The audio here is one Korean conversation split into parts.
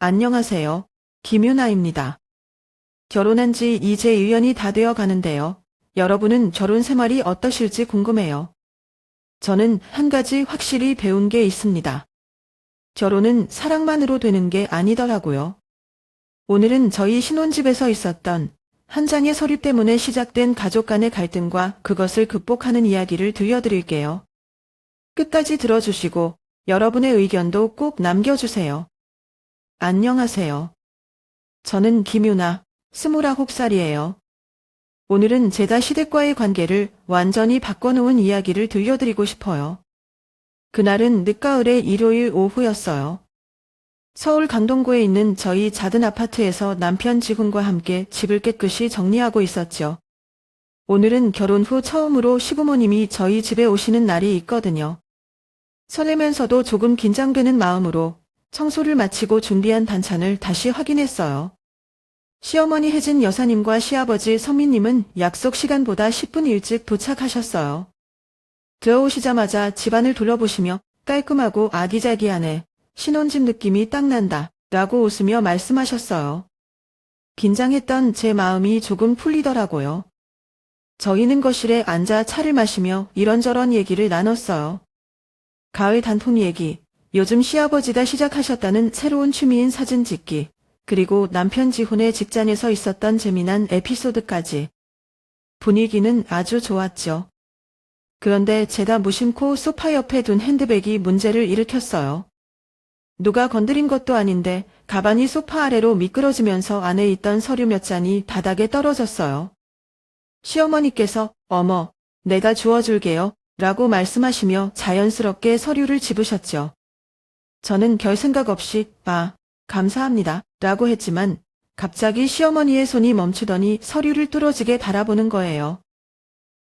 안녕하세요. 김유나입니다. 결혼한 지 이제 1년이 다 되어 가는데요. 여러분은 결혼 생활이 어떠실지 궁금해요. 저는 한 가지 확실히 배운 게 있습니다. 결혼은 사랑만으로 되는 게 아니더라고요. 오늘은 저희 신혼집에서 있었던 한 장의 서류 때문에 시작된 가족 간의 갈등과 그것을 극복하는 이야기를 들려드릴게요. 끝까지 들어주시고 여러분의 의견도 꼭 남겨주세요. 안녕하세요. 저는 김유나, 29살이에요. 오늘은 제가 시댁과의 관계를 완전히 바꿔놓은 이야기를 들려드리고 싶어요. 그날은 늦가을의 일요일 오후였어요. 서울 강동구에 있는 저희 작은 아파트에서 남편 지훈과 함께 집을 깨끗이 정리하고 있었죠. 오늘은 결혼 후 처음으로 시부모님이 저희 집에 오시는 날이 있거든요. 설레면서도 조금 긴장되는 마음으로 청소를 마치고 준비한 반찬을 다시 확인했어요. 시어머니 혜진 여사님과 시아버지 성민님은 약속 시간보다 10분 일찍 도착하셨어요. 들어오시자마자 집안을 둘러보시며 깔끔하고 아기자기하네, 신혼집 느낌이 딱 난다 라고 웃으며 말씀하셨어요. 긴장했던 제 마음이 조금 풀리더라고요. 저희는 거실에 앉아 차를 마시며 이런저런 얘기를 나눴어요. 가을 단풍 얘기, 요즘 시아버지가 시작하셨다는 새로운 취미인 사진 찍기, 그리고 남편 지훈의 직장에서 있었던 재미난 에피소드까지. 분위기는 아주 좋았죠. 그런데 제가 무심코 소파 옆에 둔 핸드백이 문제를 일으켰어요. 누가 건드린 것도 아닌데 가방이 소파 아래로 미끄러지면서 안에 있던 서류 몇 장이 바닥에 떨어졌어요. 시어머니께서 어머, 내가 주워줄게요 라고 말씀하시며 자연스럽게 서류를 집으셨죠. 저는 별 생각 없이 감사합니다 라고 했지만 갑자기 시어머니의 손이 멈추더니 서류를 뚫어지게 바라보는 거예요.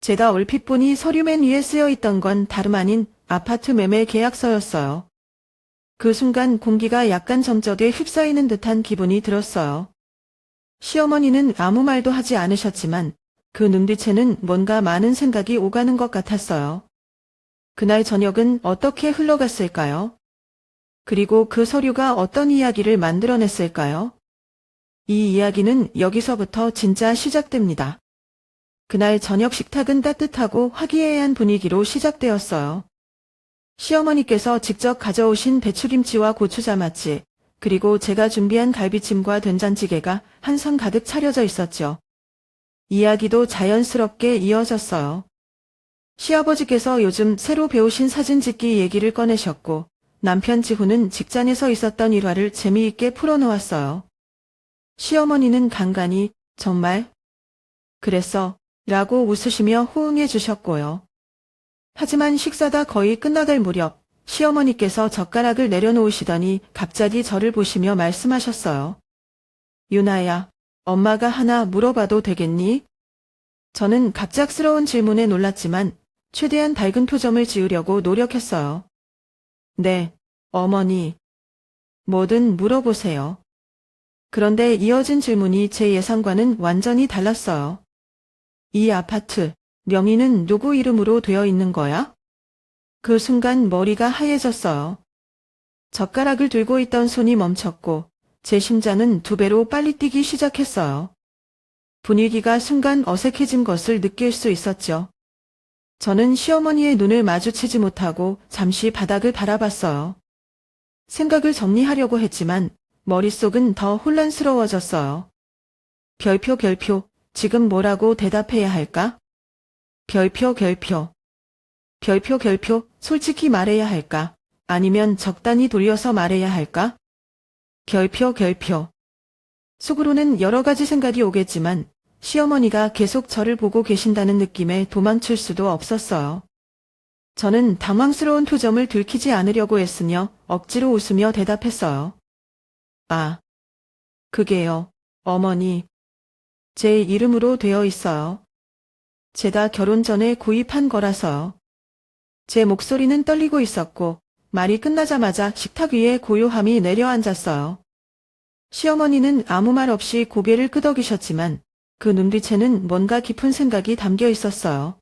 제가 얼핏 보니 서류맨 위에 쓰여 있던 건 다름 아닌 아파트 매매 계약서였어요. 그 순간 공기가 약간 점적에 휩싸이는 듯한 기분이 들었어요. 시어머니는 아무 말도 하지 않으셨지만 그 눈빛에는 뭔가 많은 생각이 오가는 것 같았어요. 그날 저녁은 어떻게 흘러갔을까요? 그리고 그 서류가 어떤 이야기를 만들어냈을까요? 이 이야기는 여기서부터 진짜 시작됩니다. 그날 저녁 식탁은 따뜻하고 화기애애한 분위기로 시작되었어요. 시어머니께서 직접 가져오신 배추김치와 고추자마치, 그리고 제가 준비한 갈비찜과 된장찌개가 한 상 가득 차려져 있었죠. 이야기도 자연스럽게 이어졌어요. 시아버지께서 요즘 새로 배우신 사진 찍기 얘기를 꺼내셨고, 남편 지훈은 직장에서 있었던 일화를 재미있게 풀어놓았어요. 시어머니는 간간히 정말? 그랬어 라고 웃으시며 호응해 주셨고요. 하지만 식사가 거의 끝나갈 무렵 시어머니께서 젓가락을 내려놓으시더니 갑자기 저를 보시며 말씀하셨어요. 유나야, 엄마가 하나 물어봐도 되겠니? 저는 갑작스러운 질문에 놀랐지만 최대한 밝은 표정을 지으려고 노력했어요. 네, 어머니. 뭐든 물어보세요. 그런데 이어진 질문이 제 예상과는 완전히 달랐어요. 이 아파트, 명의는 누구 이름으로 되어 있는 거야? 그 순간 머리가 하얘졌어요. 젓가락을 들고 있던 손이 멈췄고 제 심장은 2배로 빨리 뛰기 시작했어요. 분위기가 순간 어색해진 것을 느낄 수 있었죠. 저는 시어머니의 눈을 마주치지 못하고 잠시 바닥을 바라봤어요. 생각을 정리하려고 했지만 머릿속은 더 혼란스러워졌어요. 별표, 지금 뭐라고 대답해야 할까? 별표, 솔직히 말해야 할까? 아니면 적당히 돌려서 말해야 할까? 별표. 속으로는 여러 가지 생각이 오겠지만 시어머니가 계속 저를 보고 계신다는 느낌에 도망칠 수도 없었어요. 저는 당황스러운 표정을 들키지 않으려고 애쓰며 억지로 웃으며 대답했어요. 그게요, 어머니. 제 이름으로 되어 있어요. 제가 결혼 전에 구입한 거라서요. 제 목소리는 떨리고 있었고 말이 끝나자마자 식탁 위에 고요함이 내려앉았어요. 시어머니는 아무 말 없이 고개를 끄덕이셨지만 그 눈빛에는 뭔가 깊은 생각이 담겨 있었어요.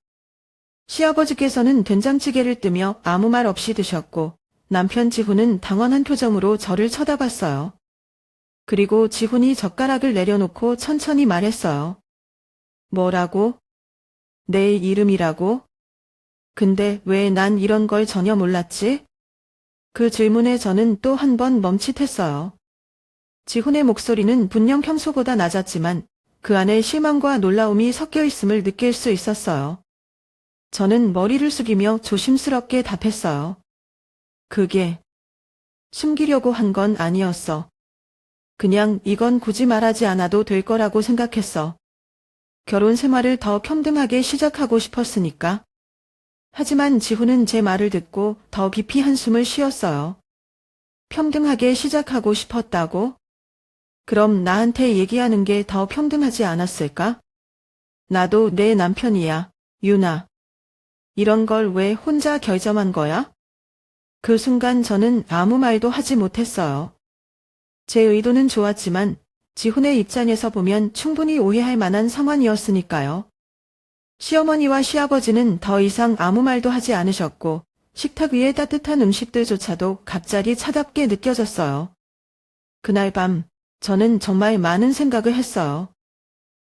시아버지께서는 된장찌개를 뜨며 아무 말 없이 드셨고 남편 지훈은 당황한 표정으로 저를 쳐다봤어요. 그리고 지훈이 젓가락을 내려놓고 천천히 말했어요. 뭐라고? 내 이름이라고? 근데 왜 난 이런 걸 전혀 몰랐지? 그 질문에 저는 또 한 번 멈칫했어요. 지훈의 목소리는 분명 평소보다 낮았지만 그 안에 실망과 놀라움이 섞여 있음을 느낄 수 있었어요. 저는 머리를 숙이며 조심스럽게 답했어요. 그게 숨기려고 한 건 아니었어. 그냥 이건 굳이 말하지 않아도 될 거라고 생각했어. 결혼 생활을 더 평등하게 시작하고 싶었으니까. 하지만 지훈은 제 말을 듣고 더 깊이 한숨을 쉬었어요. 평등하게 시작하고 싶었다고? 그럼 나한테 얘기하는 게 더 평등하지 않았을까? 나도 내 남편이야, 유나. 이런 걸 왜 혼자 결정한 거야? 그 순간 저는 아무 말도 하지 못했어요. 제 의도는 좋았지만 지훈의 입장에서 보면 충분히 오해할 만한 상황이었으니까요. 시어머니와 시아버지는 더 이상 아무 말도 하지 않으셨고 식탁 위의 따뜻한 음식들조차도 갑자기 차갑게 느껴졌어요. 그날 밤 저는 정말 많은 생각을 했어요.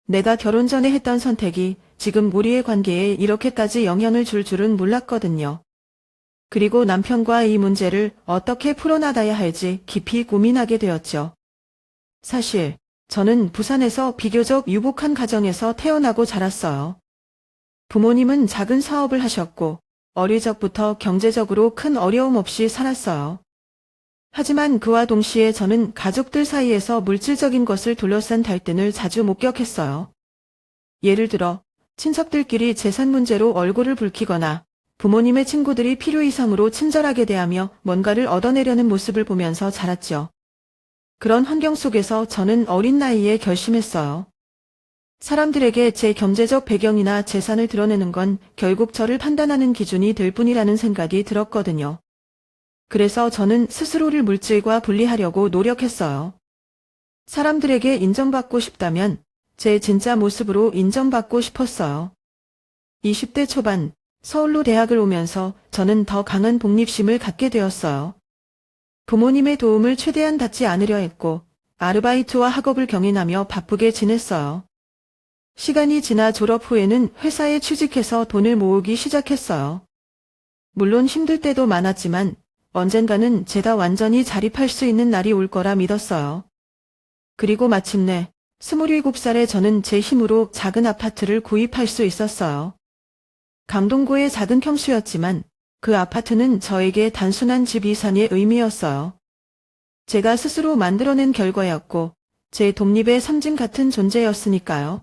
내가 결혼 전에 했던 선택이 지금 우리의 관계에 이렇게까지 영향을 줄 줄은 몰랐거든요. 그리고 남편과 이 문제를 어떻게 풀어나가야 할지 깊이 고민하게 되었죠. 사실 저는 부산에서 비교적 유복한 가정에서 태어나고 자랐어요. 부모님은 작은 사업을 하셨고 어릴 적부터 경제적으로 큰 어려움 없이 살았어요. 하지만 그와 동시에 저는 가족들 사이에서 물질적인 것을 둘러싼 갈등을 자주 목격했어요. 예를 들어 친척들끼리 재산 문제로 얼굴을 붉히거나 부모님의 친구들이 필요 이상으로 친절하게 대하며 뭔가를 얻어내려는 모습을 보면서 자랐죠. 그런 환경 속에서 저는 어린 나이에 결심했어요. 사람들에게 제 경제적 배경이나 재산을 드러내는 건 결국 저를 판단하는 기준이 될 뿐이라는 생각이 들었거든요. 그래서 저는 스스로를 물질과 분리하려고 노력했어요. 사람들에게 인정받고 싶다면 제 진짜 모습으로 인정받고 싶었어요. 20대 초반 서울로 대학을 오면서 저는 더 강한 독립심을 갖게 되었어요. 부모님의 도움을 최대한 받지 않으려 했고 아르바이트와 학업을 병행하며 바쁘게 지냈어요. 시간이 지나 졸업 후에는 회사에 취직해서 돈을 모으기 시작했어요. 물론 힘들 때도 많았지만 언젠가는 제가 완전히 자립할 수 있는 날이 올 거라 믿었어요. 그리고 마침내 27살에 저는 제 힘으로 작은 아파트를 구입할 수 있었어요. 강동구의 작은 평수였지만 그 아파트는 저에게 단순한 집 이상의 의미였어요. 제가 스스로 만들어낸 결과였고 제 독립의 상징 같은 존재였으니까요.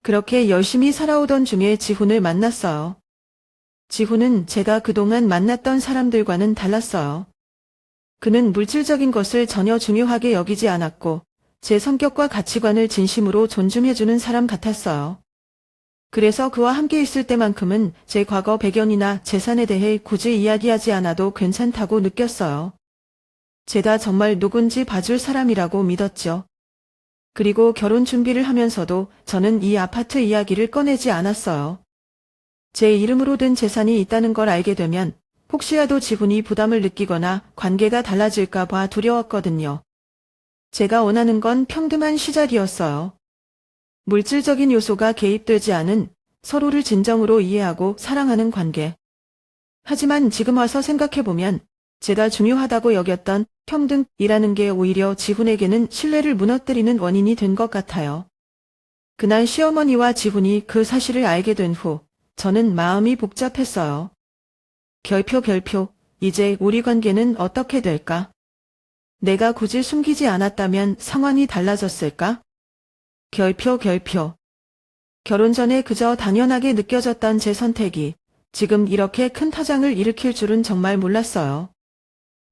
그렇게 열심히 살아오던 중에 지훈을 만났어요. 지훈은 제가 그동안 만났던 사람들과는 달랐어요. 그는 물질적인 것을 전혀 중요하게 여기지 않았고 제 성격과 가치관을 진심으로 존중해주는 사람 같았어요. 그래서 그와 함께 있을 때만큼은 제 과거 배경이나 재산에 대해 굳이 이야기하지 않아도 괜찮다고 느꼈어요. 제가 정말 누군지 봐줄 사람이라고 믿었죠. 그리고 결혼 준비를 하면서도 저는 이 아파트 이야기를 꺼내지 않았어요. 제 이름으로 된 재산이 있다는 걸 알게 되면 혹시라도 지훈이 부담을 느끼거나 관계가 달라질까 봐 두려웠거든요. 제가 원하는 건 평등한 시작이었어요. 물질적인 요소가 개입되지 않은 서로를 진정으로 이해하고 사랑하는 관계. 하지만 지금 와서 생각해보면 제가 중요하다고 여겼던 평등이라는 게 오히려 지훈에게는 신뢰를 무너뜨리는 원인이 된 것 같아요. 그날 시어머니와 지훈이 그 사실을 알게 된 후 저는 마음이 복잡했어요. 결표, 이제 우리 관계는 어떻게 될까? 내가 굳이 숨기지 않았다면 상황이 달라졌을까? 결표. 결혼 전에 그저 당연하게 느껴졌던 제 선택이 지금 이렇게 큰 타장을 일으킬 줄은 정말 몰랐어요.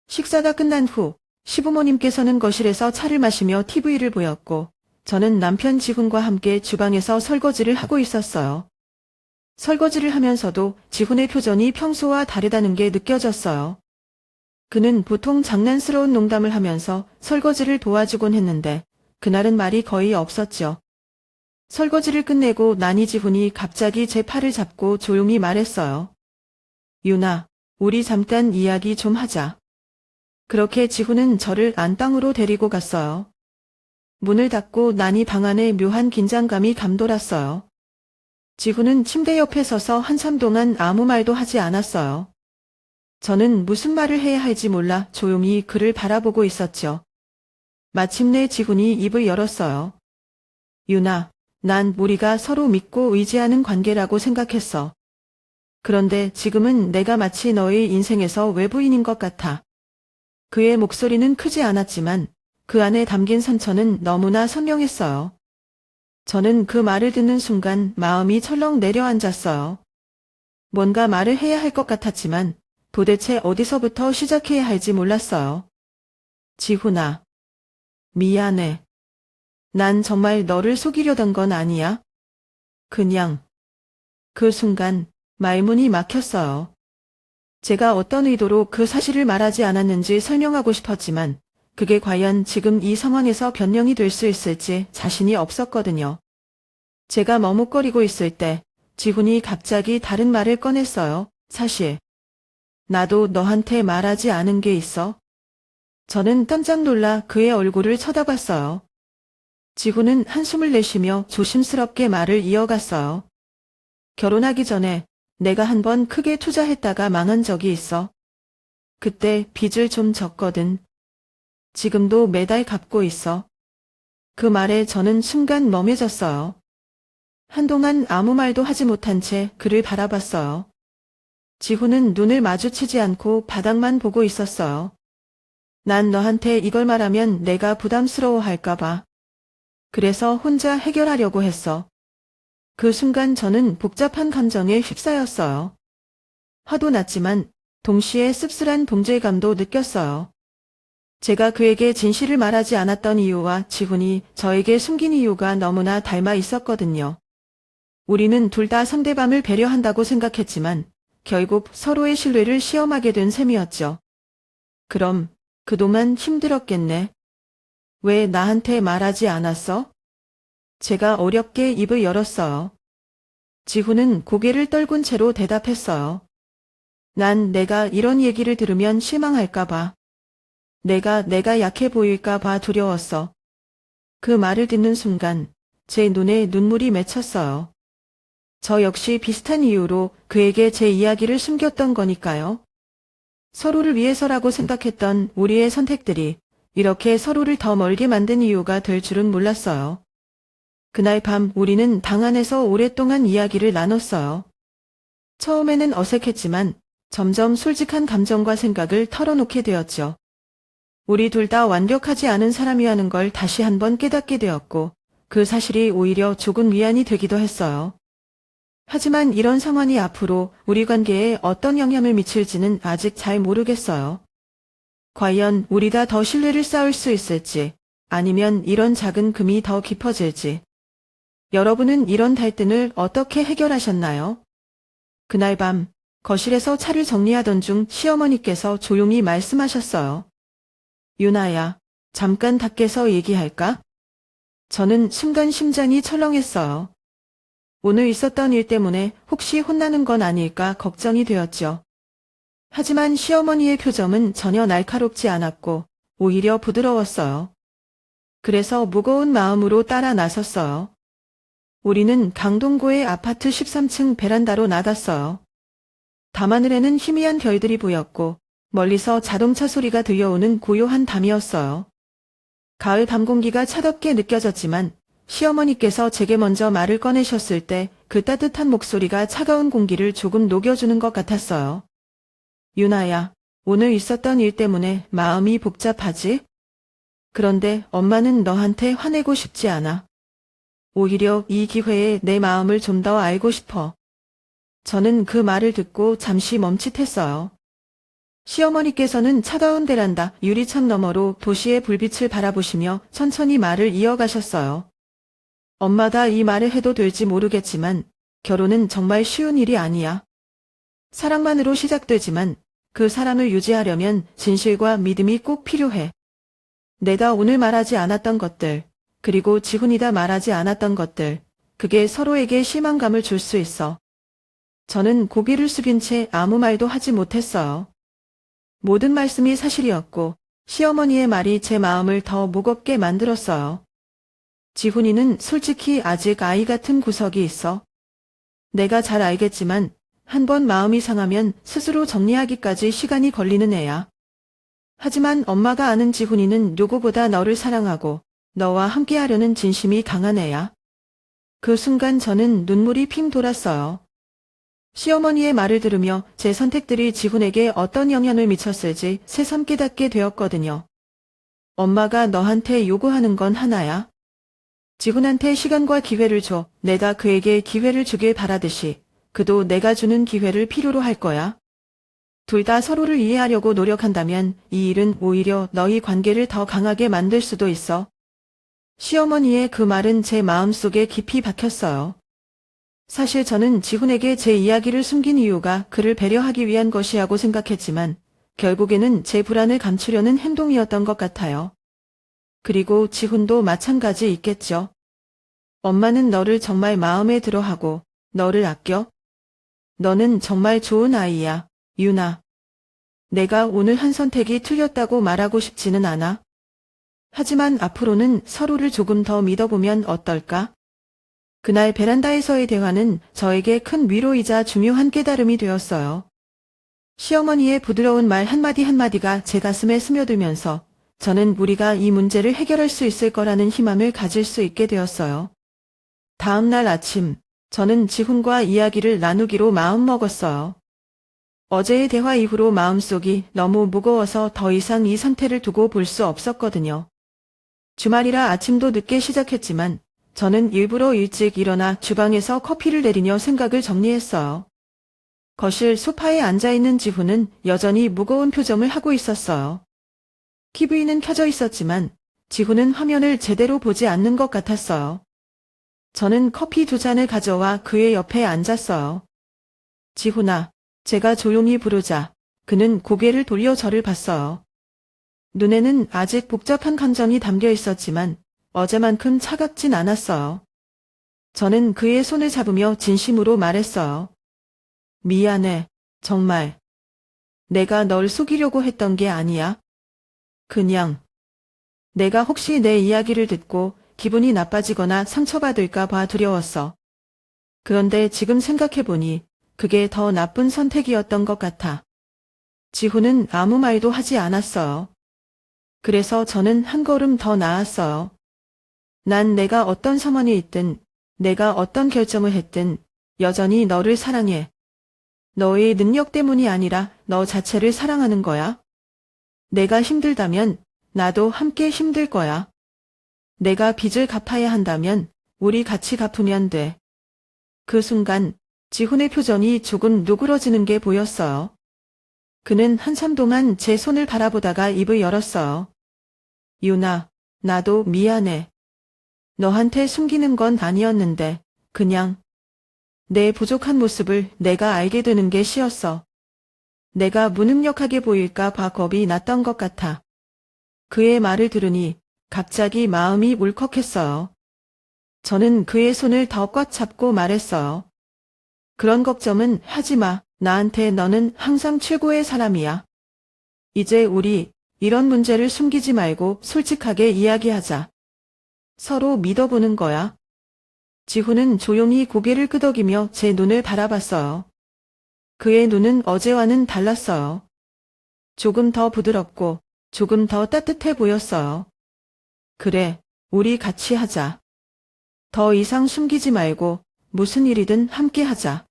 식사가 끝난 후 시부모님께서는 거실에서 차를 마시며 TV를 보였고 저는 남편 지훈과 함께 주방에서 설거지를 하고 있었어요. 설거지를 하면서도 지훈의 표정이 평소와 다르다는 게 느껴졌어요. 그는 보통 장난스러운 농담을 하면서 설거지를 도와주곤 했는데 그날은 말이 거의 없었죠. 설거지를 끝내고 나니 지훈이 갑자기 제 팔을 잡고 조용히 말했어요. 유나, 우리 잠깐 이야기 좀 하자. 그렇게 지훈은 저를 안방으로 데리고 갔어요. 문을 닫고 나니 방 안에 묘한 긴장감이 감돌았어요. 지훈은 침대 옆에 서서 한참 동안 아무 말도 하지 않았어요. 저는 무슨 말을 해야 할지 몰라 조용히 그를 바라보고 있었죠. 마침내 지훈이 입을 열었어요. 유나, 난 우리가 서로 믿고 의지하는 관계라고 생각했어. 그런데 지금은 내가 마치 너의 인생에서 외부인인 것 같아. 그의 목소리는 크지 않았지만 그 안에 담긴 상처는 너무나 선명했어요. 저는 그 말을 듣는 순간 마음이 철렁 내려앉았어요. 뭔가 말을 해야 할 것 같았지만 도대체 어디서부터 시작해야 할지 몰랐어요. 지훈아, 미안해. 난 정말 너를 속이려던 건 아니야. 그냥. 그 순간 말문이 막혔어요. 제가 어떤 의도로 그 사실을 말하지 않았는지 설명하고 싶었지만 그게 과연 지금 이 상황에서 변명이 될 수 있을지 자신이 없었거든요. 제가 머뭇거리고 있을 때 지훈이 갑자기 다른 말을 꺼냈어요. 사실 나도 너한테 말하지 않은 게 있어. 저는 깜짝 놀라 그의 얼굴을 쳐다봤어요. 지훈은 한숨을 내쉬며 조심스럽게 말을 이어갔어요. 결혼하기 전에 내가 한 번 크게 투자했다가 망한 적이 있어. 그때 빚을 좀 졌거든. 지금도 매달 갚고 있어. 그 말에 저는 순간 멍해졌어요. 한동안 아무 말도 하지 못한 채 그를 바라봤어요. 지훈은 눈을 마주치지 않고 바닥만 보고 있었어요. 난 너한테 이걸 말하면 내가 부담스러워할까봐. 그래서 혼자 해결하려고 했어. 그 순간 저는 복잡한 감정에 휩싸였어요. 화도 났지만 동시에 씁쓸한 동질감도 느꼈어요. 제가 그에게 진실을 말하지 않았던 이유와 지훈이 저에게 숨긴 이유가 너무나 닮아 있었거든요. 우리는 둘 다 상대방을 배려한다고 생각했지만 결국 서로의 신뢰를 시험하게 된 셈이었죠. 그럼 그동안 힘들었겠네. 왜 나한테 말하지 않았어? 제가 어렵게 입을 열었어요. 지훈은 고개를 떨군 채로 대답했어요. 난 내가 이런 얘기를 들으면 실망할까봐. 내가 약해 보일까봐 두려웠어. 그 말을 듣는 순간 제 눈에 눈물이 맺혔어요. 저 역시 비슷한 이유로 그에게 제 이야기를 숨겼던 거니까요. 서로를 위해서라고 생각했던 우리의 선택들이 이렇게 서로를 더 멀게 만든 이유가 될 줄은 몰랐어요. 그날 밤 우리는 방 안에서 오랫동안 이야기를 나눴어요. 처음에는 어색했지만 점점 솔직한 감정과 생각을 털어놓게 되었죠. 우리 둘 다 완벽하지 않은 사람이라는 걸 다시 한번 깨닫게 되었고 그 사실이 오히려 조금 위안이 되기도 했어요. 하지만 이런 상황이 앞으로 우리 관계에 어떤 영향을 미칠지는 아직 잘 모르겠어요. 과연 우리가 더 신뢰를 쌓을 수 있을지 아니면 이런 작은 금이 더 깊어질지. 여러분은 이런 갈등을 어떻게 해결하셨나요? 그날 밤 거실에서 차를 정리하던 중 시어머니께서 조용히 말씀하셨어요. 유나야, 잠깐 밖에서 얘기할까? 저는 순간 심장이 철렁했어요. 오늘 있었던 일 때문에 혹시 혼나는 건 아닐까 걱정이 되었죠. 하지만 시어머니의 표정은 전혀 날카롭지 않았고 오히려 부드러웠어요. 그래서 무거운 마음으로 따라 나섰어요. 우리는 강동구의 아파트 13층 베란다로 나갔어요. 밤하늘에는 희미한 별들이 보였고 멀리서 자동차 소리가 들려오는 고요한 밤이었어요. 가을 밤 공기가 차갑게 느껴졌지만 시어머니께서 제게 먼저 말을 꺼내셨을 때 그 따뜻한 목소리가 차가운 공기를 조금 녹여주는 것 같았어요. 유나야, 오늘 있었던 일 때문에 마음이 복잡하지? 그런데 엄마는 너한테 화내고 싶지 않아. 오히려 이 기회에 내 마음을 좀 더 알고 싶어. 저는 그 말을 듣고 잠시 멈칫했어요. 시어머니께서는 차가운 베란다 유리창 너머로 도시의 불빛을 바라보시며 천천히 말을 이어가셨어요. 엄마가 이 말을 해도 될지 모르겠지만 결혼은 정말 쉬운 일이 아니야. 사랑만으로 시작되지만 그 사랑을 유지하려면 진실과 믿음이 꼭 필요해. 내가 오늘 말하지 않았던 것들, 그리고 지훈이가 말하지 않았던 것들, 그게 서로에게 실망감을 줄 수 있어. 저는 고개를 숙인 채 아무 말도 하지 못했어요. 모든 말씀이 사실이었고 시어머니의 말이 제 마음을 더 무겁게 만들었어요. 지훈이는 솔직히 아직 아이 같은 구석이 있어. 내가 잘 알겠지만 한 번 마음이 상하면 스스로 정리하기까지 시간이 걸리는 애야. 하지만 엄마가 아는 지훈이는 누구보다 너를 사랑하고 너와 함께하려는 진심이 강한 애야. 그 순간 저는 눈물이 핑 돌았어요. 시어머니의 말을 들으며 제 선택들이 지훈에게 어떤 영향을 미쳤을지 새삼 깨닫게 되었거든요. 엄마가 너한테 요구하는 건 하나야. 지훈한테 시간과 기회를 줘. 내가 그에게 기회를 주길 바라듯이 그도 내가 주는 기회를 필요로 할 거야. 둘 다 서로를 이해하려고 노력한다면 이 일은 오히려 너희 관계를 더 강하게 만들 수도 있어. 시어머니의 그 말은 제 마음속에 깊이 박혔어요. 사실 저는 지훈에게 제 이야기를 숨긴 이유가 그를 배려하기 위한 것이라고 생각했지만 결국에는 제 불안을 감추려는 행동이었던 것 같아요. 그리고 지훈도 마찬가지 있겠죠. 엄마는 너를 정말 마음에 들어하고 너를 아껴? 너는 정말 좋은 아이야, 유나. 내가 오늘 한 선택이 틀렸다고 말하고 싶지는 않아. 하지만 앞으로는 서로를 조금 더 믿어보면 어떨까? 그날 베란다에서의 대화는 저에게 큰 위로이자 중요한 깨달음이 되었어요. 시어머니의 부드러운 말 한마디 한마디가 제 가슴에 스며들면서 저는 우리가 이 문제를 해결할 수 있을 거라는 희망을 가질 수 있게 되었어요. 다음 날 아침, 저는 지훈과 이야기를 나누기로 마음먹었어요. 어제의 대화 이후로 마음속이 너무 무거워서 더 이상 이 상태를 두고 볼 수 없었거든요. 주말이라 아침도 늦게 시작했지만 저는 일부러 일찍 일어나 주방에서 커피를 내리며 생각을 정리했어요. 거실 소파에 앉아있는 지훈은 여전히 무거운 표정을 하고 있었어요. TV는 켜져 있었지만 지훈은 화면을 제대로 보지 않는 것 같았어요. 저는 커피 2잔을 가져와 그의 옆에 앉았어요. 지훈아, 제가 조용히 부르자 그는 고개를 돌려 저를 봤어요. 눈에는 아직 복잡한 감정이 담겨 있었지만 어제만큼 차갑진 않았어요. 저는 그의 손을 잡으며 진심으로 말했어요. 미안해, 정말. 내가 널 속이려고 했던 게 아니야. 그냥 내가 혹시 내 이야기를 듣고 기분이 나빠지거나 상처받을까 봐 두려웠어. 그런데 지금 생각해보니 그게 더 나쁜 선택이었던 것 같아. 지훈은 아무 말도 하지 않았어요. 그래서 저는 한 걸음 더 나았어요. 난 내가 어떤 상황에 있든, 내가 어떤 결정을 했든 여전히 너를 사랑해. 너의 능력 때문이 아니라 너 자체를 사랑하는 거야. 내가 힘들다면 나도 함께 힘들 거야. 내가 빚을 갚아야 한다면 우리 같이 갚으면 돼. 그 순간 지훈의 표정이 조금 누그러지는 게 보였어요. 그는 한참 동안 제 손을 바라보다가 입을 열었어요. 유나, 나도 미안해. 너한테 숨기는 건 아니었는데 그냥 내 부족한 모습을 내가 알게 되는 게 싫었어. 내가 무능력하게 보일까 봐 겁이 났던 것 같아. 그의 말을 들으니 갑자기 마음이 울컥했어요. 저는 그의 손을 더 꽉 잡고 말했어요. 그런 걱정은 하지 마. 나한테 너는 항상 최고의 사람이야. 이제 우리 이런 문제를 숨기지 말고 솔직하게 이야기하자. 서로 믿어보는 거야. 지훈은 조용히 고개를 끄덕이며 제 눈을 바라봤어요. 그의 눈은 어제와는 달랐어요. 조금 더 부드럽고 조금 더 따뜻해 보였어요. 그래, 우리 같이 하자. 더 이상 숨기지 말고 무슨 일이든 함께 하자.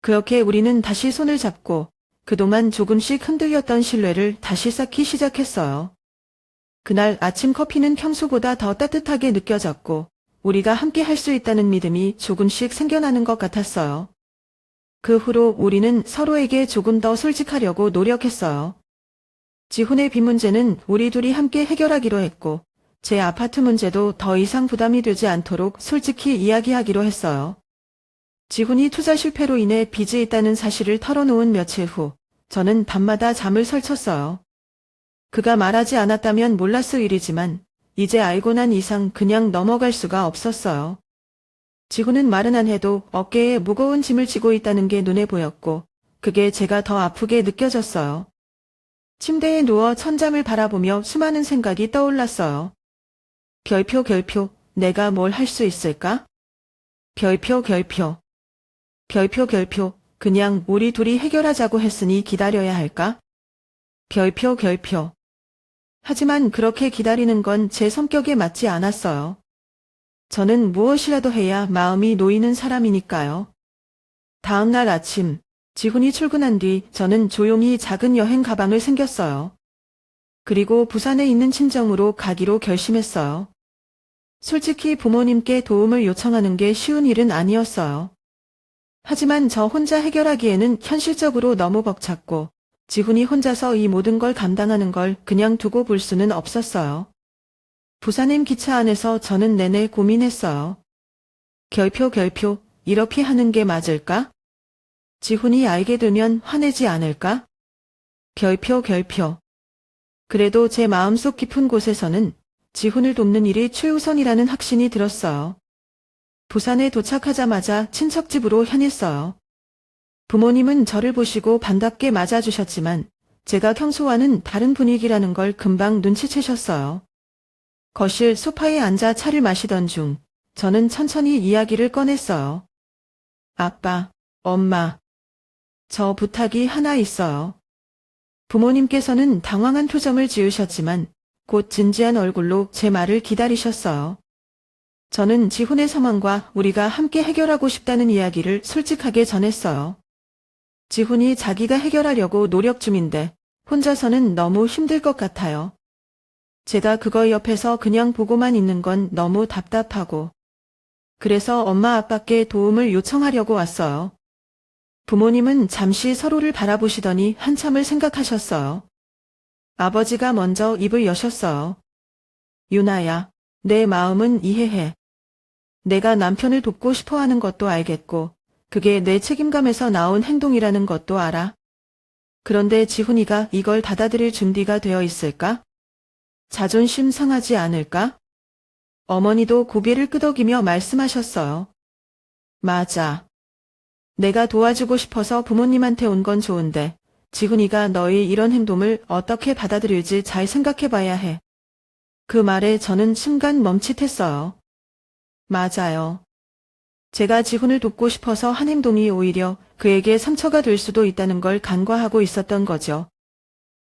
그렇게 우리는 다시 손을 잡고 그동안 조금씩 흔들렸던 신뢰를 다시 쌓기 시작했어요. 그날 아침 커피는 평소보다 더 따뜻하게 느껴졌고 우리가 함께 할 수 있다는 믿음이 조금씩 생겨나는 것 같았어요. 그 후로 우리는 서로에게 조금 더 솔직하려고 노력했어요. 지훈의 빚 문제는 우리 둘이 함께 해결하기로 했고 제 아파트 문제도 더 이상 부담이 되지 않도록 솔직히 이야기하기로 했어요. 지훈이 투자 실패로 인해 빚이 있다는 사실을 털어놓은 며칠 후 저는 밤마다 잠을 설쳤어요. 그가 말하지 않았다면 몰랐을 일이지만 이제 알고 난 이상 그냥 넘어갈 수가 없었어요. 지훈은 말은 안 해도 어깨에 무거운 짐을 지고 있다는 게 눈에 보였고 그게 제가 더 아프게 느껴졌어요. 침대에 누워 천잠을 바라보며 수많은 생각이 떠올랐어요. 별표, 내가 뭘 할 수 있을까? 별표, 그냥 우리 둘이 해결하자고 했으니 기다려야 할까? 별표. 하지만 그렇게 기다리는 건 제 성격에 맞지 않았어요. 저는 무엇이라도 해야 마음이 놓이는 사람이니까요. 다음 날 아침, 지훈이 출근한 뒤 저는 조용히 작은 여행 가방을 챙겼어요. 그리고 부산에 있는 친정으로 가기로 결심했어요. 솔직히 부모님께 도움을 요청하는 게 쉬운 일은 아니었어요. 하지만 저 혼자 해결하기에는 현실적으로 너무 벅찼고, 지훈이 혼자서 이 모든 걸 감당하는 걸 그냥 두고 볼 수는 없었어요. 부산행 기차 안에서 저는 내내 고민했어요. 결표, 이렇게 하는 게 맞을까? 지훈이 알게 되면 화내지 않을까? 결표. 그래도 제 마음속 깊은 곳에서는 지훈을 돕는 일이 최우선이라는 확신이 들었어요. 부산에 도착하자마자 친척집으로 향했어요. 부모님은 저를 보시고 반갑게 맞아주셨지만 제가 평소와는 다른 분위기라는 걸 금방 눈치채셨어요. 거실 소파에 앉아 차를 마시던 중 저는 천천히 이야기를 꺼냈어요. 아빠, 엄마, 저 부탁이 하나 있어요. 부모님께서는 당황한 표정을 지으셨지만 곧 진지한 얼굴로 제 말을 기다리셨어요. 저는 지훈의 상황과 우리가 함께 해결하고 싶다는 이야기를 솔직하게 전했어요. 지훈이 자기가 해결하려고 노력 중인데 혼자서는 너무 힘들 것 같아요. 제가 그거 옆에서 그냥 보고만 있는 건 너무 답답하고 그래서 엄마 아빠께 도움을 요청하려고 왔어요. 부모님은 잠시 서로를 바라보시더니 한참을 생각하셨어요. 아버지가 먼저 입을 여셨어요. 유나야, 내 마음은 이해해. 내가 남편을 돕고 싶어 하는 것도 알겠고 그게 내 책임감에서 나온 행동이라는 것도 알아. 그런데 지훈이가 이걸 받아들일 준비가 되어 있을까? 자존심 상하지 않을까? 어머니도 고개를 끄덕이며 말씀하셨어요. 맞아. 내가 도와주고 싶어서 부모님한테 온 건 좋은데 지훈이가 너의 이런 행동을 어떻게 받아들일지 잘 생각해 봐야 해. 그 말에 저는 순간 멈칫했어요. 맞아요. 제가 지훈을 돕고 싶어서 한 행동이 오히려 그에게 상처가 될 수도 있다는 걸 간과하고 있었던 거죠.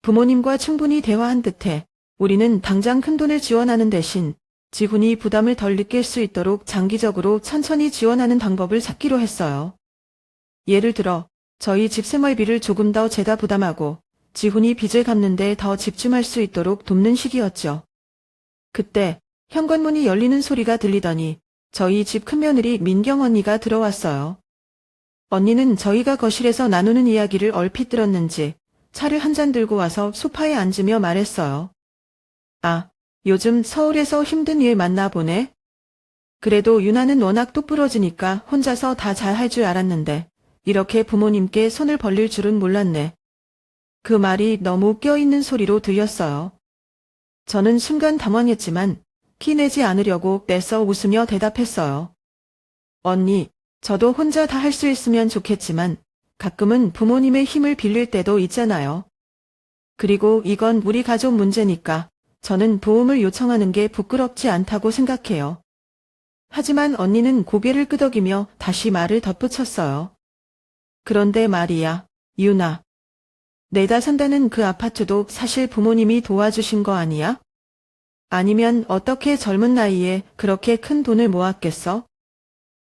부모님과 충분히 대화한 끝에 우리는 당장 큰돈을 지원하는 대신 지훈이 부담을 덜 느낄 수 있도록 장기적으로 천천히 지원하는 방법을 찾기로 했어요. 예를 들어 저희 집 생활비를 조금 더 제가 부담하고 지훈이 빚을 갚는 데 더 집중할 수 있도록 돕는 식이었죠. 그때 현관문이 열리는 소리가 들리더니 저희 집 큰며느리 민경 언니가 들어왔어요. 언니는 저희가 거실에서 나누는 이야기를 얼핏 들었는지 차를 한 잔 들고 와서 소파에 앉으며 말했어요. 아, 요즘 서울에서 힘든 일 많나 보네. 그래도 유나는 워낙 똑부러지니까 혼자서 다 잘 할 줄 알았는데 이렇게 부모님께 손을 벌릴 줄은 몰랐네. 그 말이 너무 껴있는 소리로 들렸어요. 저는 순간 당황했지만 키 내지 않으려고 애써 웃으며 대답했어요. 언니, 저도 혼자 다 할 수 있으면 좋겠지만 가끔은 부모님의 힘을 빌릴 때도 있잖아요. 그리고 이건 우리 가족 문제니까 저는 도움을 요청하는 게 부끄럽지 않다고 생각해요. 하지만 언니는 고개를 끄덕이며 다시 말을 덧붙였어요. 그런데 말이야, 유나. 내다 산다는 그 아파트도 사실 부모님이 도와주신 거 아니야? 아니면 어떻게 젊은 나이에 그렇게 큰 돈을 모았겠어?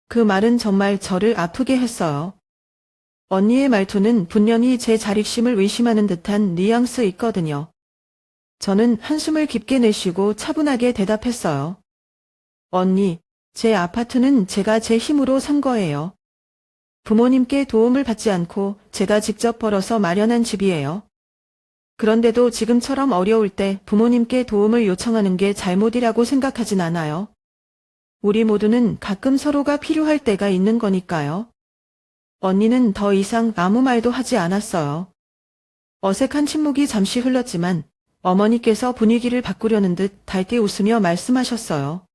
그 말은 정말 저를 아프게 했어요. 언니의 말투는 분명히 제 자립심을 의심하는 듯한 뉘앙스 있거든요. 저는 한숨을 깊게 내쉬고 차분하게 대답했어요. 언니, 제 아파트는 제가 제 힘으로 산 거예요. 부모님께 도움을 받지 않고 제가 직접 벌어서 마련한 집이에요. 그런데도 지금처럼 어려울 때 부모님께 도움을 요청하는 게 잘못이라고 생각하진 않아요. 우리 모두는 가끔 서로가 필요할 때가 있는 거니까요. 언니는 더 이상 아무 말도 하지 않았어요. 어색한 침묵이 잠시 흘렀지만 어머니께서 분위기를 바꾸려는 듯 달게 웃으며 말씀하셨어요.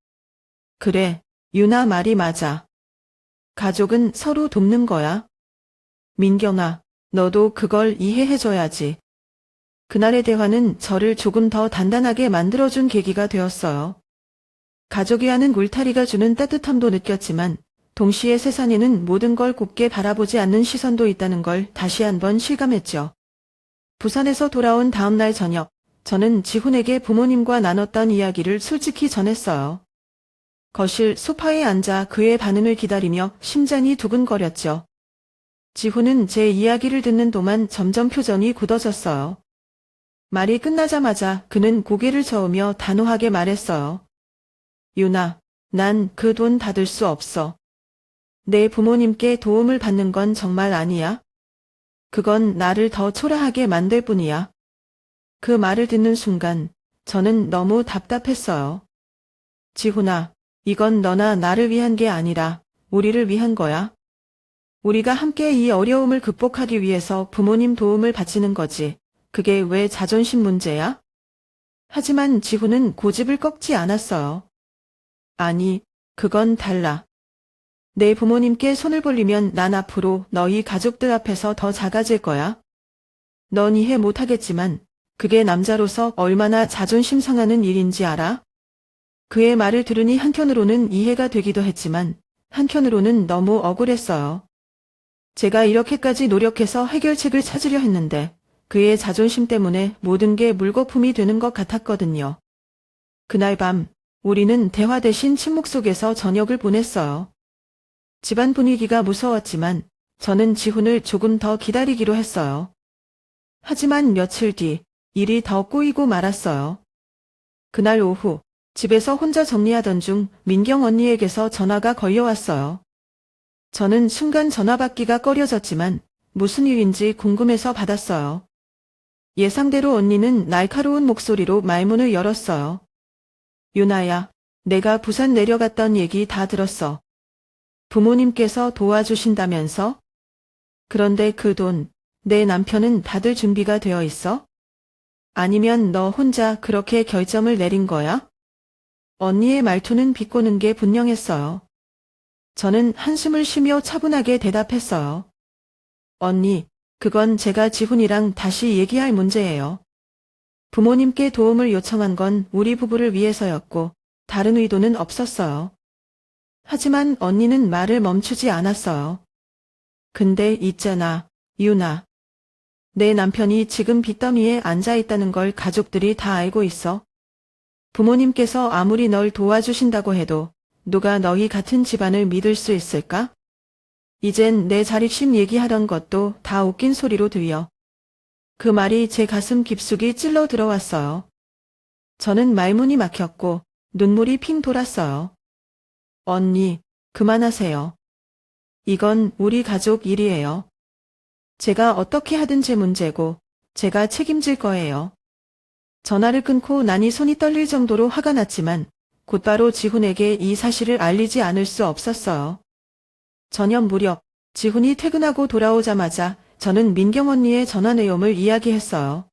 그래, 유나 말이 맞아. 가족은 서로 돕는 거야. 민경아, 너도 그걸 이해해줘야지. 그날의 대화는 저를 조금 더 단단하게 만들어준 계기가 되었어요. 가족이라는 울타리가 주는 따뜻함도 느꼈지만 동시에 세상에는 모든 걸 곱게 바라보지 않는 시선도 있다는 걸 다시 한번 실감했죠. 부산에서 돌아온 다음 날 저녁, 저는 지훈에게 부모님과 나눴던 이야기를 솔직히 전했어요. 거실 소파에 앉아 그의 반응을 기다리며 심장이 두근거렸죠. 지훈은 제 이야기를 듣는 동안 점점 표정이 굳어졌어요. 말이 끝나자마자 그는 고개를 저으며 단호하게 말했어요. 유나, 난 그 돈 받을 수 없어. 내 부모님께 도움을 받는 건 정말 아니야. 그건 나를 더 초라하게 만들 뿐이야. 그 말을 듣는 순간 저는 너무 답답했어요. 지훈아, 이건 너나 나를 위한 게 아니라 우리를 위한 거야. 우리가 함께 이 어려움을 극복하기 위해서 부모님 도움을 바치는 거지. 그게 왜 자존심 문제야? 하지만 지훈은 고집을 꺾지 않았어요. 아니, 그건 달라. 내 부모님께 손을 벌리면 난 앞으로 너희 가족들 앞에서 더 작아질 거야. 넌 이해 못하겠지만 그게 남자로서 얼마나 자존심 상하는 일인지 알아? 그의 말을 들으니 한편으로는 이해가 되기도 했지만 한편으로는 너무 억울했어요. 제가 이렇게까지 노력해서 해결책을 찾으려 했는데 그의 자존심 때문에 모든 게 물거품이 되는 것 같았거든요. 그날 밤 우리는 대화 대신 침묵 속에서 저녁을 보냈어요. 집안 분위기가 무서웠지만 저는 지훈을 조금 더 기다리기로 했어요. 하지만 며칠 뒤 일이 더 꼬이고 말았어요. 그날 오후 집에서 혼자 정리하던 중 민경 언니에게서 전화가 걸려왔어요. 저는 순간 전화 받기가 꺼려졌지만 무슨 일인지 궁금해서 받았어요. 예상대로 언니는 날카로운 목소리로 말문을 열었어요. 유나야, 내가 부산 내려갔던 얘기 다 들었어. 부모님께서 도와주신다면서? 그런데 그 돈, 내 남편은 받을 준비가 되어 있어? 아니면 너 혼자 그렇게 결정을 내린 거야? 언니의 말투는 비꼬는 게 분명했어요. 저는 한숨을 쉬며 차분하게 대답했어요. 언니, 그건 제가 지훈이랑 다시 얘기할 문제예요. 부모님께 도움을 요청한 건 우리 부부를 위해서였고 다른 의도는 없었어요. 하지만 언니는 말을 멈추지 않았어요. 근데 있잖아, 유나. 내 남편이 지금 빚더미에 앉아 있다는 걸 가족들이 다 알고 있어. 부모님께서 아무리 널 도와주신다고 해도 누가 너희 같은 집안을 믿을 수 있을까? 이젠 내 자립심 얘기하던 것도 다 웃긴 소리로 들려. 그 말이 제 가슴 깊숙이 찔러 들어왔어요. 저는 말문이 막혔고 눈물이 핑 돌았어요. 언니, 그만하세요. 이건 우리 가족 일이에요. 제가 어떻게 하든 제 문제고 제가 책임질 거예요. 전화를 끊고 나니 손이 떨릴 정도로 화가 났지만 곧바로 지훈에게 이 사실을 알리지 않을 수 없었어요. 저녁 무렵 지훈이 퇴근하고 돌아오자마자 저는 민경 언니의 전화 내용을 이야기했어요.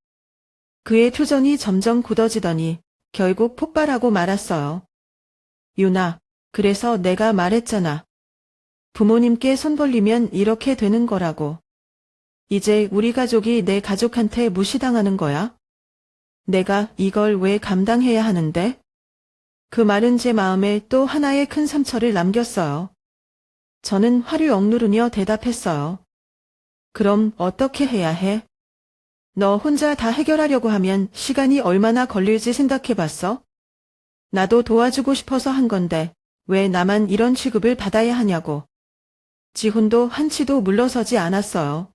그의 표정이 점점 굳어지더니 결국 폭발하고 말았어요. 유나, 그래서 내가 말했잖아. 부모님께 손 벌리면 이렇게 되는 거라고. 이제 우리 가족이 내 가족한테 무시당하는 거야? 내가 이걸 왜 감당해야 하는데? 그 말은 제 마음에 또 하나의 큰 상처를 남겼어요. 저는 화를 억누르며 대답했어요. 그럼 어떻게 해야 해? 너 혼자 다 해결하려고 하면 시간이 얼마나 걸릴지 생각해봤어? 나도 도와주고 싶어서 한 건데 왜 나만 이런 취급을 받아야 하냐고. 지훈도 한치도 물러서지 않았어요.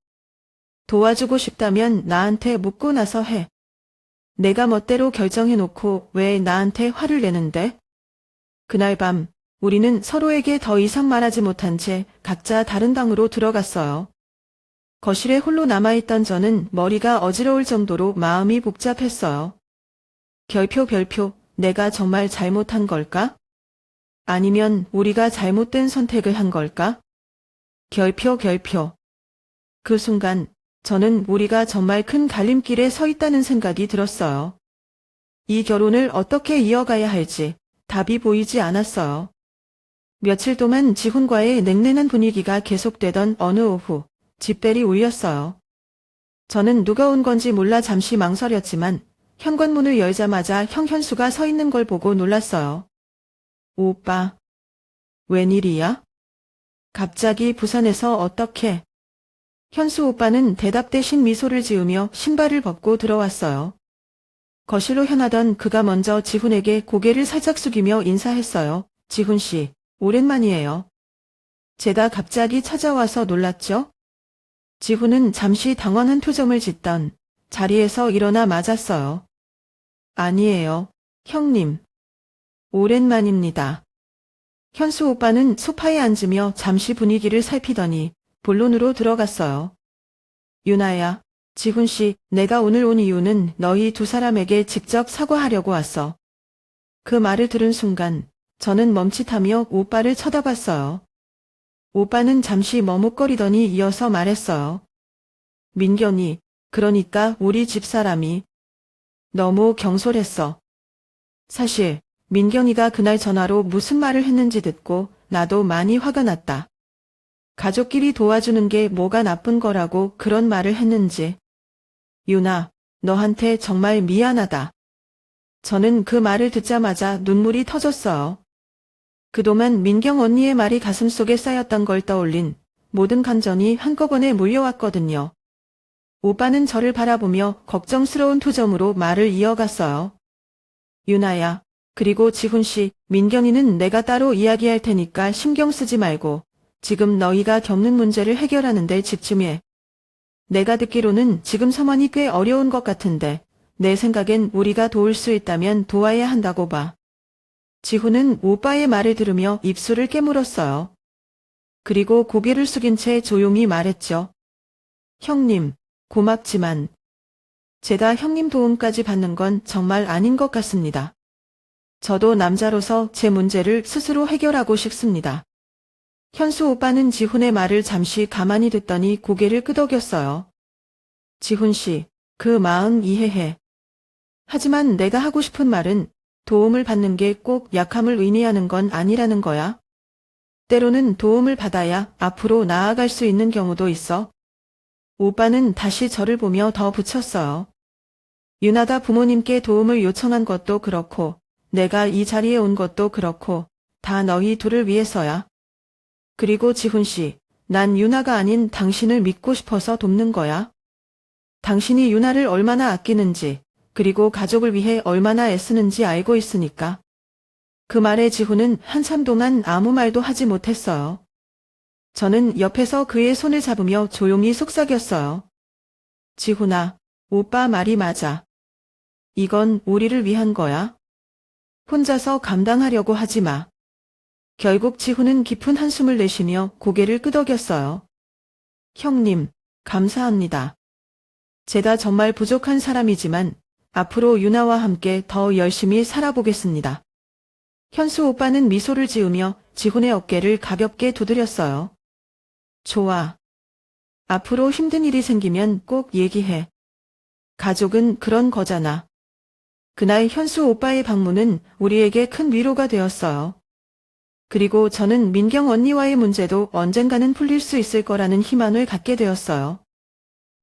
도와주고 싶다면 나한테 묻고 나서 해. 내가 멋대로 결정해놓고 왜 나한테 화를 내는데? 그날 밤 우리는 서로에게 더 이상 말하지 못한 채 각자 다른 방으로 들어갔어요. 거실에 홀로 남아있던 저는 머리가 어지러울 정도로 마음이 복잡했어요. 별표, 내가 정말 잘못한 걸까? 아니면 우리가 잘못된 선택을 한 걸까? 결표. 그 순간 저는 우리가 정말 큰 갈림길에 서 있다는 생각이 들었어요. 이 결혼을 어떻게 이어가야 할지 답이 보이지 않았어요. 며칠 동안 지훈과의 냉랭한 분위기가 계속되던 어느 오후 집벨이 울렸어요. 저는 누가 온 건지 몰라 잠시 망설였지만 현관문을 열자마자 현수가 서 있는 걸 보고 놀랐어요. 오빠, 웬일이야? 갑자기 부산에서 어떻게? 현수 오빠는 대답 대신 미소를 지으며 신발을 벗고 들어왔어요. 거실로 향하던 그가 먼저 지훈에게 고개를 살짝 숙이며 인사했어요. 지훈 씨, 오랜만이에요. 제가 갑자기 찾아와서 놀랐죠? 지훈은 잠시 당황한 표정을 짓던 자리에서 일어나 맞았어요. 아니에요, 형님. 오랜만입니다. 현수 오빠는 소파에 앉으며 잠시 분위기를 살피더니 본론으로 들어갔어요. 유나야, 지훈 씨, 내가 오늘 온 이유는 너희 두 사람에게 직접 사과하려고 왔어. 그 말을 들은 순간 저는 멈칫하며 오빠를 쳐다봤어요. 오빠는 잠시 머뭇거리더니 이어서 말했어요. 민경이, 그러니까 우리 집사람이 너무 경솔했어. 사실 민경이가 그날 전화로 무슨 말을 했는지 듣고 나도 많이 화가 났다. 가족끼리 도와주는 게 뭐가 나쁜 거라고 그런 말을 했는지. 유나, 너한테 정말 미안하다. 저는 그 말을 듣자마자 눈물이 터졌어요. 그동안 민경 언니의 말이 가슴속에 쌓였던 걸 떠올린 모든 감정이 한꺼번에 몰려왔거든요. 오빠는 저를 바라보며 걱정스러운 표정으로 말을 이어갔어요. 유나야, 그리고 지훈 씨, 민경이는 내가 따로 이야기할 테니까 신경 쓰지 말고 지금 너희가 겪는 문제를 해결하는 데 집중해. 내가 듣기로는 지금 상황이 꽤 어려운 것 같은데 내 생각엔 우리가 도울 수 있다면 도와야 한다고 봐. 지훈은 오빠의 말을 들으며 입술을 깨물었어요. 그리고 고개를 숙인 채 조용히 말했죠. 형님, 고맙지만 제가 형님 도움까지 받는 건 정말 아닌 것 같습니다. 저도 남자로서 제 문제를 스스로 해결하고 싶습니다. 현수 오빠는 지훈의 말을 잠시 가만히 듣더니 고개를 끄덕였어요. 지훈 씨, 그 마음 이해해. 하지만 내가 하고 싶은 말은 도움을 받는 게 꼭 약함을 의미하는 건 아니라는 거야. 때로는 도움을 받아야 앞으로 나아갈 수 있는 경우도 있어. 오빠는 다시 저를 보며 더 붙였어요. 유나가 부모님께 도움을 요청한 것도 그렇고 내가 이 자리에 온 것도 그렇고 다 너희 둘을 위해서야. 그리고 지훈 씨, 난 유나가 아닌 당신을 믿고 싶어서 돕는 거야. 당신이 유나를 얼마나 아끼는지, 그리고 가족을 위해 얼마나 애쓰는지 알고 있으니까. 그 말에 지훈은 한참 동안 아무 말도 하지 못했어요. 저는 옆에서 그의 손을 잡으며 조용히 속삭였어요. 지훈아, 오빠 말이 맞아. 이건 우리를 위한 거야. 혼자서 감당하려고 하지 마. 결국 지훈은 깊은 한숨을 내쉬며 고개를 끄덕였어요. 형님, 감사합니다. 제가 정말 부족한 사람이지만 앞으로 유나와 함께 더 열심히 살아보겠습니다. 현수 오빠는 미소를 지으며 지훈의 어깨를 가볍게 두드렸어요. 좋아. 앞으로 힘든 일이 생기면 꼭 얘기해. 가족은 그런 거잖아. 그날 현수 오빠의 방문은 우리에게 큰 위로가 되었어요. 그리고 저는 민경 언니와의 문제도 언젠가는 풀릴 수 있을 거라는 희망을 갖게 되었어요.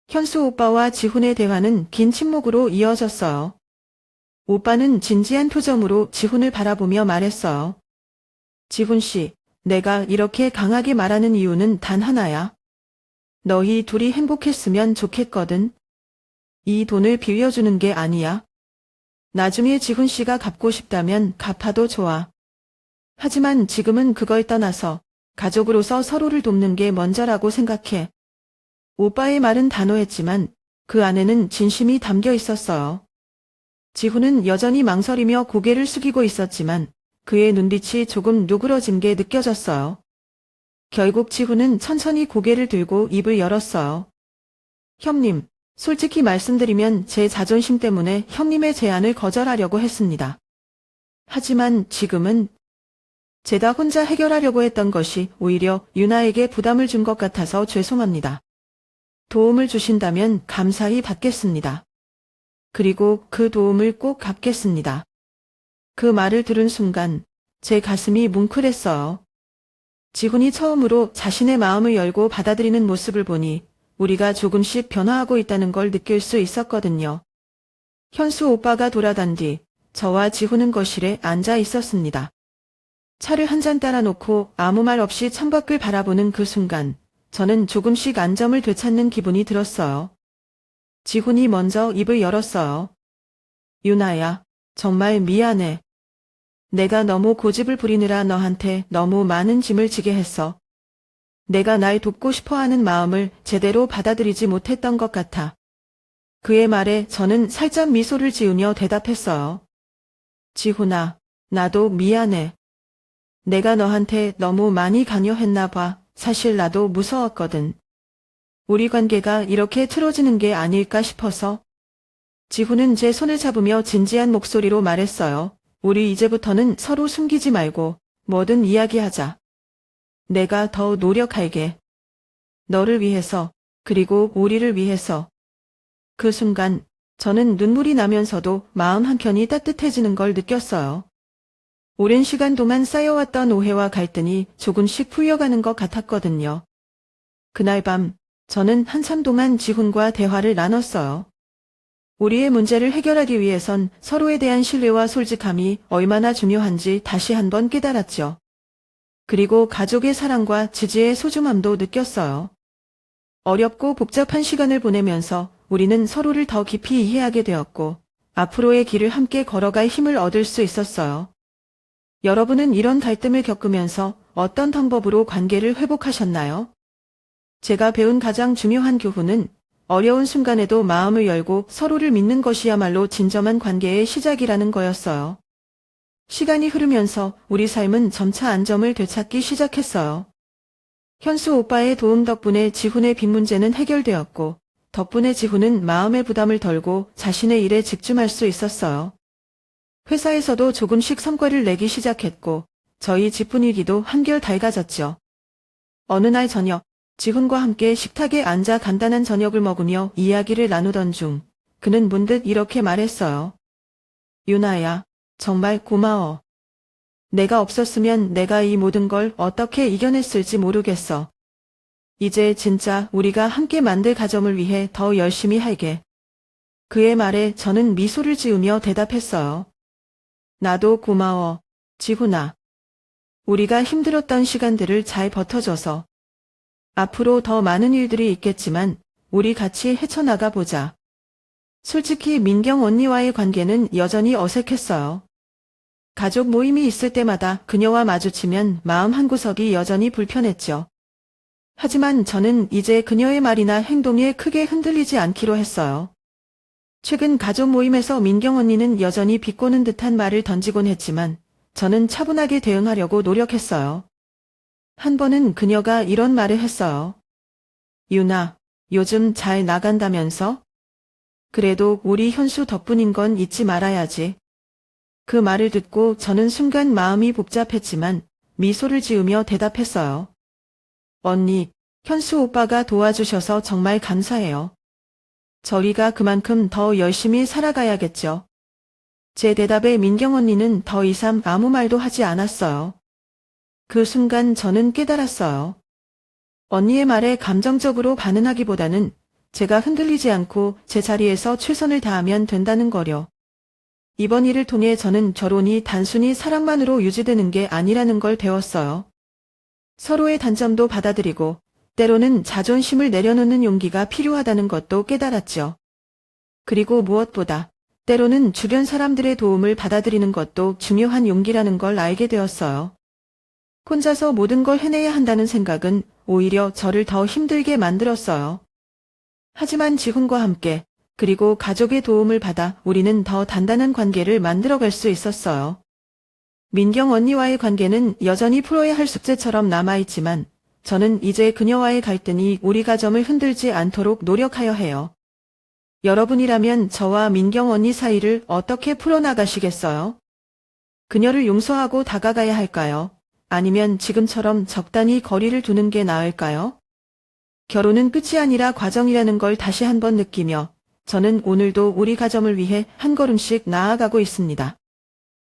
현수 오빠와 지훈의 대화는 긴 침묵으로 이어졌어요. 오빠는 진지한 표정으로 지훈을 바라보며 말했어요. 지훈 씨, 내가 이렇게 강하게 말하는 이유는 단 하나야. 너희 둘이 행복했으면 좋겠거든. 이 돈을 빌려주는 게 아니야. 나중에 지훈 씨가 갚고 싶다면 갚아도 좋아. 하지만 지금은 그걸 떠나서 가족으로서 서로를 돕는 게 먼저라고 생각해. 오빠의 말은 단호했지만 그 안에는 진심이 담겨 있었어요. 지훈은 여전히 망설이며 고개를 숙이고 있었지만 그의 눈빛이 조금 누그러진 게 느껴졌어요. 결국 지훈은 천천히 고개를 들고 입을 열었어요. 형님, 솔직히 말씀드리면 제 자존심 때문에 형님의 제안을 거절하려고 했습니다. 하지만 지금은 제가 혼자 해결하려고 했던 것이 오히려 유나에게 부담을 준 것 같아서 죄송합니다. 도움을 주신다면 감사히 받겠습니다. 그리고 그 도움을 꼭 갚겠습니다. 그 말을 들은 순간 제 가슴이 뭉클했어요. 지훈이 처음으로 자신의 마음을 열고 받아들이는 모습을 보니 우리가 조금씩 변화하고 있다는 걸 느낄 수 있었거든요. 현수 오빠가 돌아간 뒤 저와 지훈은 거실에 앉아 있었습니다. 차를 한 잔 따라 놓고 아무 말 없이 창밖을 바라보는 그 순간 저는 조금씩 안점을 되찾는 기분이 들었어요. 지훈이 먼저 입을 열었어요. 유나야, 정말 미안해. 내가 너무 고집을 부리느라 너한테 너무 많은 짐을 지게 했어. 내가 날 돕고 싶어하는 마음을 제대로 받아들이지 못했던 것 같아. 그의 말에 저는 살짝 미소를 지으며 대답했어요. 지훈아, 나도 미안해. 내가 너한테 너무 많이 강요했나 봐. 사실 나도 무서웠거든. 우리 관계가 이렇게 틀어지는 게 아닐까 싶어서. 지훈은 제 손을 잡으며 진지한 목소리로 말했어요. 우리 이제부터는 서로 숨기지 말고 뭐든 이야기하자. 내가 더 노력할게. 너를 위해서, 그리고 우리를 위해서. 그 순간 저는 눈물이 나면서도 마음 한켠이 따뜻해지는 걸 느꼈어요. 오랜 시간 동안 쌓여왔던 오해와 갈등이 조금씩 풀려가는 것 같았거든요. 그날 밤 저는 한참 동안 지훈과 대화를 나눴어요. 우리의 문제를 해결하기 위해선 서로에 대한 신뢰와 솔직함이 얼마나 중요한지 다시 한번 깨달았죠. 그리고 가족의 사랑과 지지의 소중함도 느꼈어요. 어렵고 복잡한 시간을 보내면서 우리는 서로를 더 깊이 이해하게 되었고 앞으로의 길을 함께 걸어갈 힘을 얻을 수 있었어요. 여러분은 이런 갈등을 겪으면서 어떤 방법으로 관계를 회복하셨나요? 제가 배운 가장 중요한 교훈은 어려운 순간에도 마음을 열고 서로를 믿는 것이야말로 진정한 관계의 시작이라는 거였어요. 시간이 흐르면서 우리 삶은 점차 안정을 되찾기 시작했어요. 현수 오빠의 도움 덕분에 지훈의 빚 문제는 해결되었고 덕분에 지훈은 마음의 부담을 덜고 자신의 일에 집중할 수 있었어요. 회사에서도 조금씩 성과를 내기 시작했고 저희 집 분위기도 한결 밝아졌죠. 어느 날 저녁 지훈과 함께 식탁에 앉아 간단한 저녁을 먹으며 이야기를 나누던 중 그는 문득 이렇게 말했어요. 유나야, 정말 고마워. 내가 없었으면 내가 이 모든 걸 어떻게 이겨냈을지 모르겠어. 이제 진짜 우리가 함께 만들 가정을 위해 더 열심히 할게. 그의 말에 저는 미소를 지으며 대답했어요. 나도 고마워, 지훈아. 우리가 힘들었던 시간들을 잘 버텨줘서. 앞으로 더 많은 일들이 있겠지만 우리 같이 헤쳐나가 보자. 솔직히 민경 언니와의 관계는 여전히 어색했어요. 가족 모임이 있을 때마다 그녀와 마주치면 마음 한구석이 여전히 불편했죠. 하지만 저는 이제 그녀의 말이나 행동에 크게 흔들리지 않기로 했어요. 최근 가족 모임에서 민경 언니는 여전히 비꼬는 듯한 말을 던지곤 했지만 저는 차분하게 대응하려고 노력했어요. 한 번은 그녀가 이런 말을 했어요. 유나, 요즘 잘 나간다면서? 그래도 우리 현수 덕분인 건 잊지 말아야지. 그 말을 듣고 저는 순간 마음이 복잡했지만 미소를 지으며 대답했어요. 언니, 현수 오빠가 도와주셔서 정말 감사해요. 저희가 그만큼 더 열심히 살아가야겠죠. 제 대답에 민경 언니는 더 이상 아무 말도 하지 않았어요. 그 순간 저는 깨달았어요. 언니의 말에 감정적으로 반응하기보다는 제가 흔들리지 않고 제 자리에서 최선을 다하면 된다는 거려. 이번 일을 통해 저는 결혼이 단순히 사랑만으로 유지되는 게 아니라는 걸 배웠어요. 서로의 단점도 받아들이고 때로는 자존심을 내려놓는 용기가 필요하다는 것도 깨달았죠. 그리고 무엇보다 때로는 주변 사람들의 도움을 받아들이는 것도 중요한 용기라는 걸 알게 되었어요. 혼자서 모든 걸 해내야 한다는 생각은 오히려 저를 더 힘들게 만들었어요. 하지만 지훈과 함께 그리고 가족의 도움을 받아 우리는 더 단단한 관계를 만들어갈 수 있었어요. 민경 언니와의 관계는 여전히 풀어야 할 숙제처럼 남아있지만 저는 이제 그녀와의 갈등이 우리 가정을 흔들지 않도록 노력하여 해요. 여러분이라면 저와 민경 언니 사이를 어떻게 풀어나가시겠어요? 그녀를 용서하고 다가가야 할까요? 아니면 지금처럼 적당히 거리를 두는 게 나을까요? 결혼은 끝이 아니라 과정이라는 걸 다시 한번 느끼며 저는 오늘도 우리 가정을 위해 한 걸음씩 나아가고 있습니다.